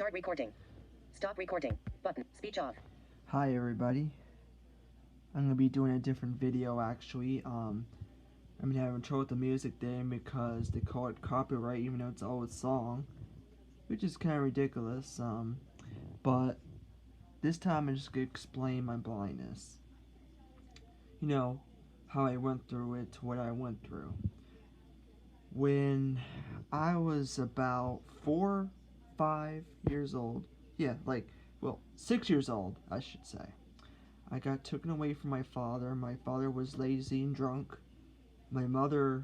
Start recording. Stop recording. Button. Speech off. Hi everybody. I'm gonna be doing a different video actually. I'm having trouble with the music thing because they call it copyright even though it's an old song, which is kind of ridiculous. But this time I'm just gonna explain my blindness. You know, how I went through it, what I went through. When I was about 5 years old, 6 years old, I should say. I got taken away from my father. My father was lazy and drunk. My mother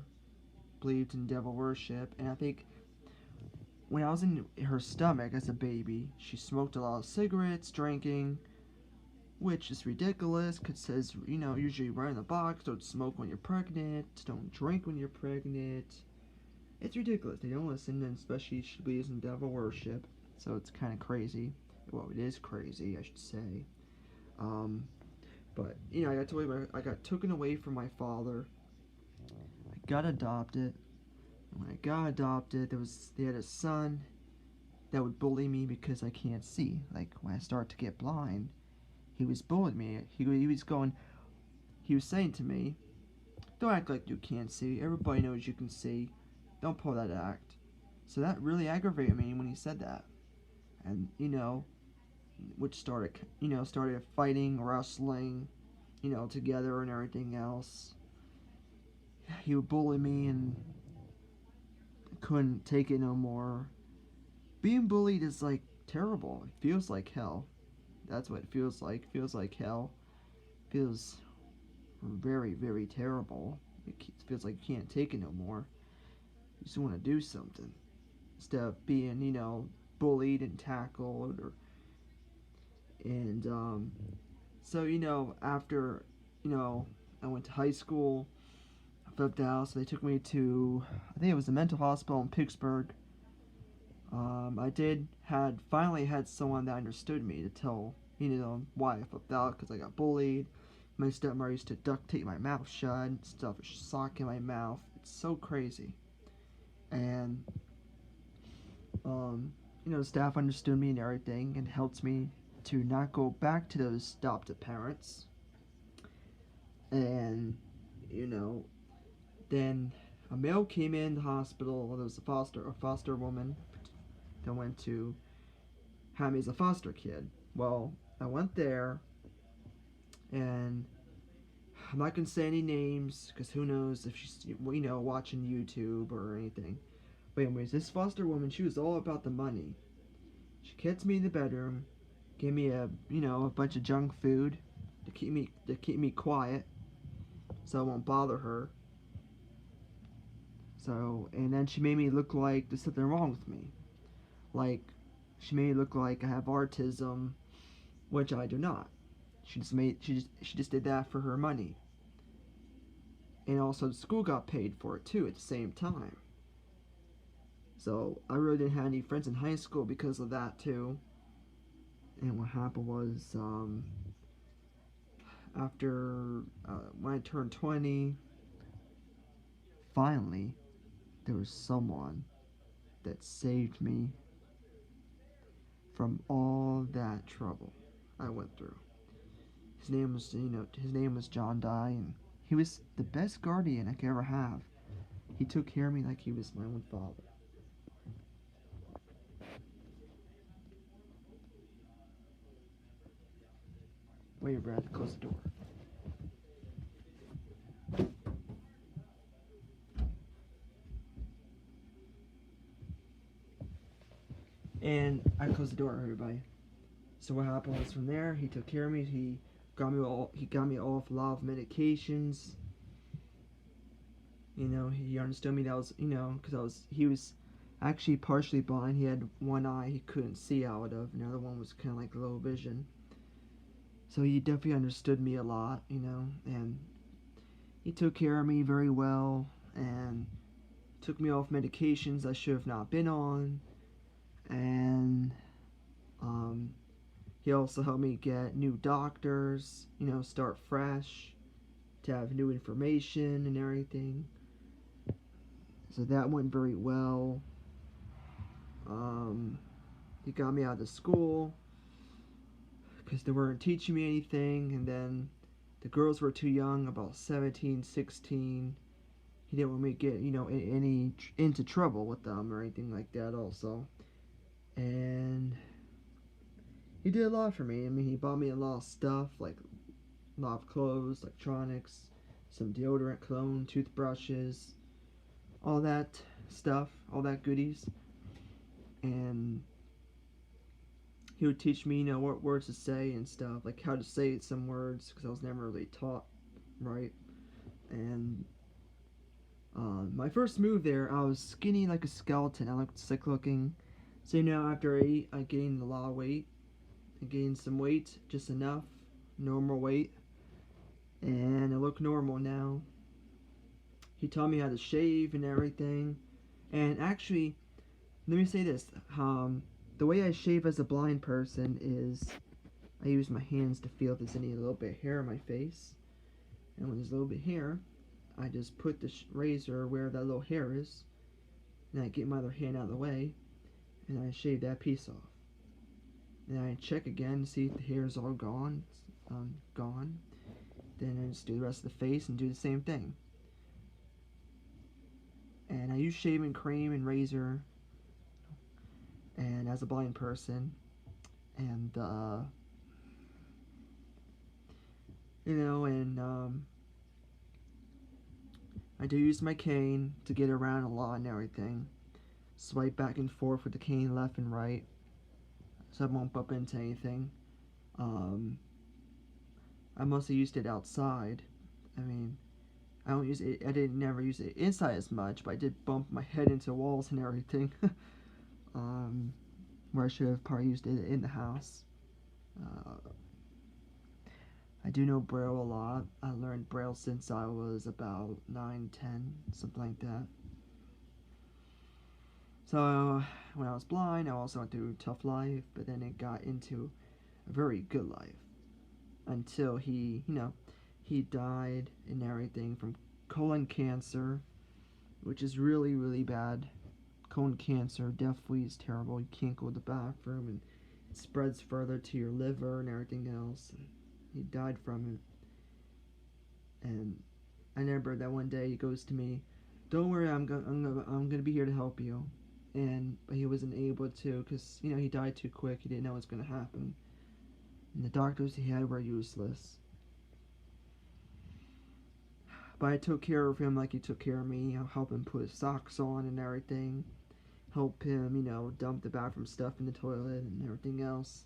believed in devil worship, and I think when I was in her stomach as a baby, she smoked a lot of cigarettes, drinking, which is ridiculous because it says, usually right in the box, don't smoke when you're pregnant, don't drink when you're pregnant. It's ridiculous. They don't listen, and especially she believes in devil worship, so it's kind of crazy. Well, it is crazy, I should say. But I got taken away from my father. I got adopted. And when I got adopted, they had a son that would bully me because I can't see. Like when I start to get blind, he was bullying me. He was saying to me, "Don't act like you can't see. Everybody knows you can see. Don't pull that act." So that really aggravated me when he said that, and which started fighting, wrestling, together and everything else. He would bully me and I couldn't take it no more. Being bullied is like terrible. It feels like hell. That's what it feels like. It feels like hell. It feels very, very terrible. It feels like you can't take it no more. You just want to do something instead of being, bullied and tackled so after I went to high school. I flipped out, so they took me to, I think it was a mental hospital in Pittsburgh. Finally had someone that understood me to tell, why I flipped out, because I got bullied. My stepmother used to duct tape my mouth shut, stuff a sock in my mouth. It's so crazy. And, the staff understood me and everything and helped me to not go back to those adoptive parents. And, then a male came in the hospital. There was a foster woman that went to have me as a foster kid. Well, I went there, and I'm not gonna say any names because who knows if she's watching YouTube or anything. But anyways, this foster woman, she was all about the money. She kept me in the bedroom, gave me a bunch of junk food to keep me quiet, so I won't bother her. So, and then she made me look like there's something wrong with me. Like, she made me look like I have autism, which I do not. She just did that for her money. And also the school got paid for it too at the same time. So I really didn't have any friends in high school because of that too. And what happened was, after when I turned 20, finally there was someone that saved me from all that trouble I went through. His name was John Dye, and he was the best guardian I could ever have. He took care of me like he was my own father. Wait, Brad, close the door. And I closed the door, everybody. So what happened was from there, he took care of me. He got me off a lot of medications. He understood me. That was, because he was actually partially blind. He had one eye he couldn't see out of, and the other one was kind of like low vision. So he definitely understood me a lot, and he took care of me very well, and took me off medications I should have not been on, and he also helped me get new doctors, start fresh, to have new information and everything. So that went very well. he got me out of school because they weren't teaching me anything, and then the girls were too young, about 17, 16. He didn't want me to get, any into trouble with them or anything like that also. And he did a lot for me. I mean, he bought me a lot of stuff, like a lot of clothes, electronics, some deodorant, cologne, toothbrushes, all that stuff, all that goodies. And he would teach me, what words to say and stuff, like how to say some words, because I was never really taught right. And my first move there, I was skinny like a skeleton. I looked sick looking. So after I ate, I gained a lot of weight. I gained some weight, just enough, normal weight, and I look normal now. He taught me how to shave and everything. And actually, let me say this: the way I shave as a blind person is I use my hands to feel if there's any little bit of hair on my face, and when there's a little bit of hair, I just put the razor where that little hair is, and I get my other hand out of the way, and I shave that piece off. And I check again to see if the hair is all gone. It's gone. Then I just do the rest of the face and do the same thing. And I use shaving cream and razor, and as a blind person, and I do use my cane to get around a lot and everything. Swipe back and forth with the cane left and right, so I won't bump into anything. I mostly used it outside. I mean, I don't use it. I didn't never use it inside as much, but I did bump my head into walls and everything. Where I should have probably used it in the house. I do know Braille a lot. I learned Braille since I was about 9, 10, something like that. So when I was blind, I also went through a tough life, but then it got into a very good life until he died and everything from colon cancer, which is really, really bad. Colon cancer definitely is terrible. You can't go to the bathroom, and it spreads further to your liver and everything else. And he died from it. And I remember that one day he goes to me, "Don't worry, I'm gonna be here to help you." But he wasn't able to because he died too quick. He didn't know what was gonna happen, and the doctors he had were useless. But I took care of him like he took care of me. I helped him put his socks on and everything. Help him, dump the bathroom stuff in the toilet and everything else.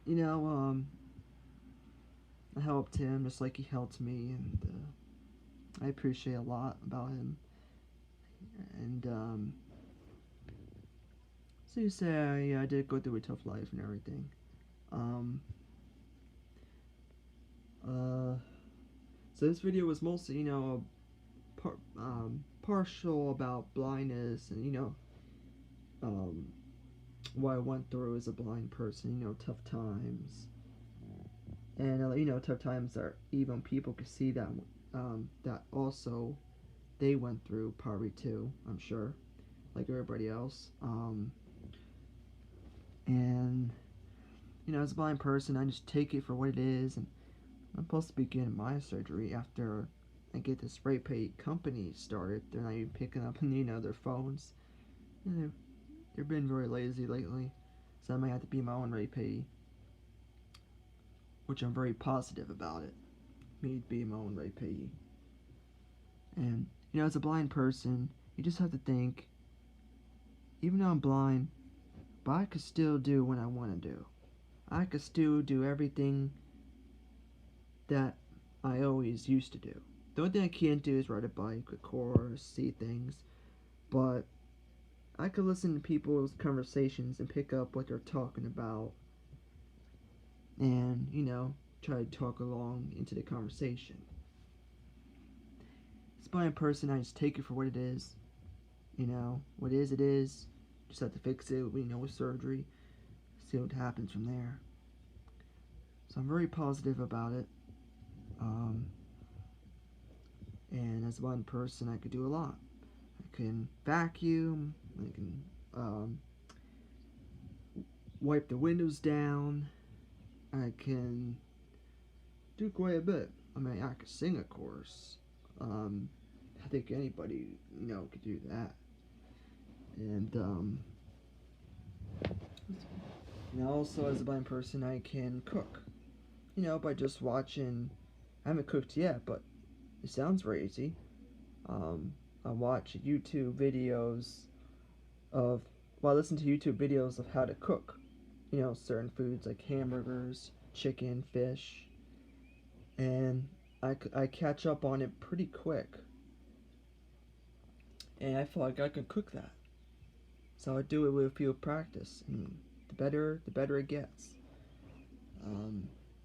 I helped him just like he helped me, and I appreciate a lot about him. And so you say, I did go through a tough life and everything. So this video was mostly, partial about blindness and, what I went through as a blind person, tough times. And, tough times are even people could see that, that also they went through probably too, I'm sure, like everybody else. And, as a blind person, I just take it for what it is, and I'm supposed to be getting my surgery after I get this spray paint company started. They're not even picking up, their phones. And they've been very lazy lately, so I might have to be my own ray pay, which I'm very positive about it. Me being my own ray payee. And as a blind person, you just have to think, even though I'm blind, but I could still do what I want to do. I could still do everything that I always used to do. The only thing I can't do is ride a bike, of course, see things, but I could listen to people's conversations and pick up what they're talking about and, try to talk along into the conversation. As a blind person, I just take it for what it is. What is, it is. Just have to fix it, with surgery. See what happens from there. So I'm very positive about it. And as one person, I could do a lot. I can vacuum. I can wipe the windows down. I can do quite a bit. I mean, I could sing, of course. I think anybody, could do that. And also as a blind person, I can cook. By just watching. I haven't cooked yet, but it sounds very easy. I watch YouTube videos of, I listen to YouTube videos of how to cook, certain foods like hamburgers, chicken, fish, and I catch up on it pretty quick. And I feel like I can cook that. So I do it with a few practice, and the better it gets.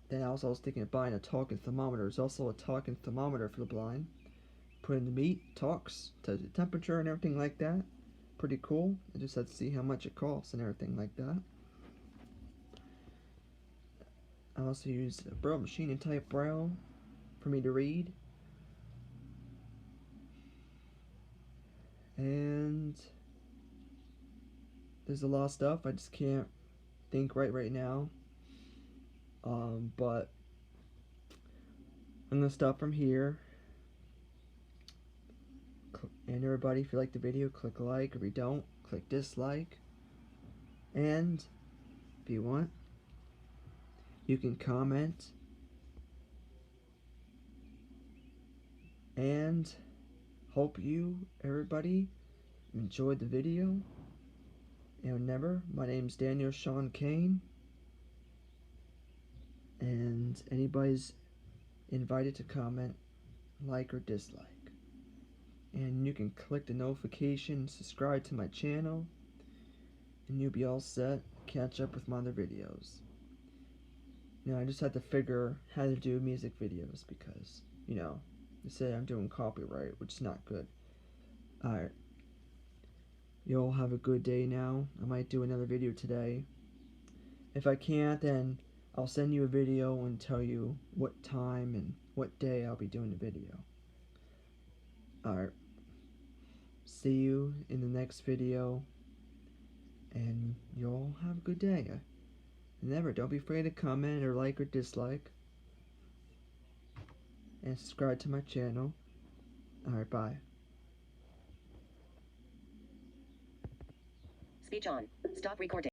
Then I was thinking of buying a talking thermometer. There's also a talking thermometer for the blind. Put in the meat, talks, tells the temperature and everything like that. Pretty cool. I just had to see how much it costs and everything like that. I also use a braille machine and type braille for me to read. And there's a lot of stuff I just can't think right now. But I'm gonna stop from here. And everybody, if you like the video, click like. If you don't, click dislike. And if you want, you can comment. And hope everybody, enjoyed the video. And remember, my name's Daniel Sean Kane. And anybody's invited to comment, like, or dislike. And you can click the notification, subscribe to my channel, and you'll be all set. Catch up with my other videos. I just had to figure how to do music videos because, they say I'm doing copyright, which is not good. Alright. You all have a good day now. I might do another video today. If I can't, then I'll send you a video and tell you what time and what day I'll be doing the video. Alright. See you in the next video. And you all have a good day. Remember, don't be afraid to comment or like or dislike. And subscribe to my channel. Alright, bye. Speech on. Stop recording.